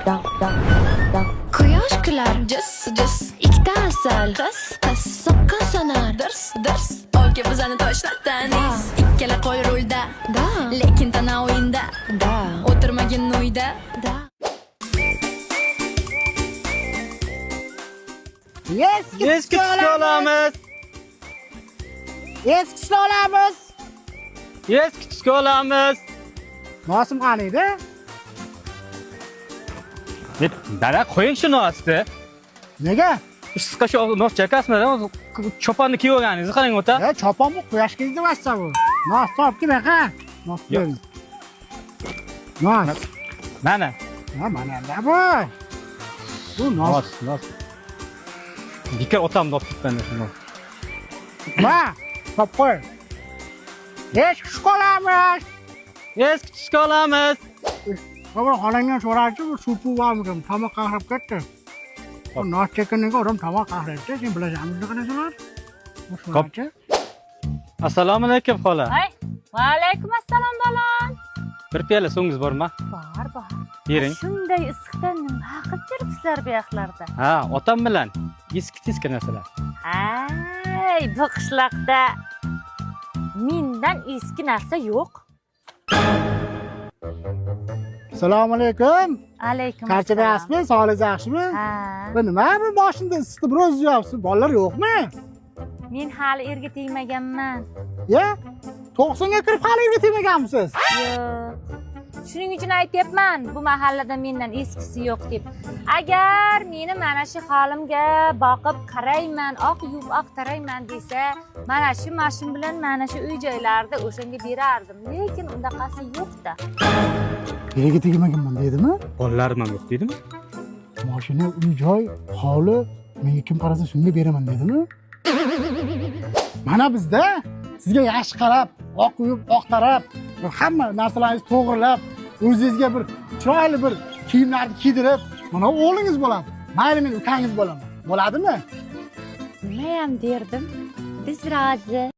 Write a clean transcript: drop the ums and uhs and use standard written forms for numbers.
Quyosh kular, jis ikkita asal, qis soqqan sonar, dirs olga bizani tashlab taniz. Ikkala qo'l rulda, lekin tana o'yinda, o'tirmagin uyda. Eski olamiz. Eskisini olamiz. Eski olamiz. Nosim qaniydi? Dada qo'ying shuni osti. Nega? Sizga shu nos chakasmi? Choponni kiyib olganingizni qarang o'ta. Ya chopon bu quyosh kezdi vassa bu. Nos topki baqa. Nos ber. Nos. Mana. Ha, mana bu. Bu nos. Nos. Dikkat otam dop tutganda shuni. Va, top qo'y. Eski olamiz. Eski olamiz. Baba xonangdan so'rarchi, bu supu bormikan? Tomoq qahirib ketdi. Bu nos chekaniga o'ram tomoq qahiribdi. Sen bilasanmi qanaqa narsalar? So'rarchi. Assalomu alaykum xola. Ay, va alaykum assalom bolam. Bir piyola suving'iz bormi? Bor. Bering. Shunday issiqdan nima qilib jiribsizlar bu yoqlarda? Ha, otam bilan eski narsalar. Ay, bu qishloqda mendan eski narsa yo'q. Assalomu alaykum. Alaykum Charchamayapsizmi? Sog'ligingiz yaxshimi? Ha. Bu nima bu moshinda issiqni biroz yopsiz? Bolalar yo'qmi? Men hali erga tegmaganman. Ya? 90ga kirib hali yerga tegmaganmisiz? Yo'q. Shuning uchun aytyapman, bu mahallada mendan eskisi yo'q deb. Agar meni mana shu holimga boqib qarayman, oq yuvib oqtarayman desa, mana shu mashin bilan mana shu uy-joylarda o'shanga berardim. Lekin undaqasi yo'q-da. Yerga tegmaganman deydimi? Bolalarim ham yo'q deydimi? Mashina, uy-joy, hovli menga kim qarasa shunga beraman deydimi? Mana bizda sizga yaxshi qarab, oq yuvib, oqtarab, hamma narsalaringizni to'g'rilab, o'zingizga bir chiroyli bir kiyimlarni kiydirib, mana o'g'lingiz bo'ladi. Mayli men ukangiz bo'laman. Bo'ladimi? Nima ham derdim? Biz rozi.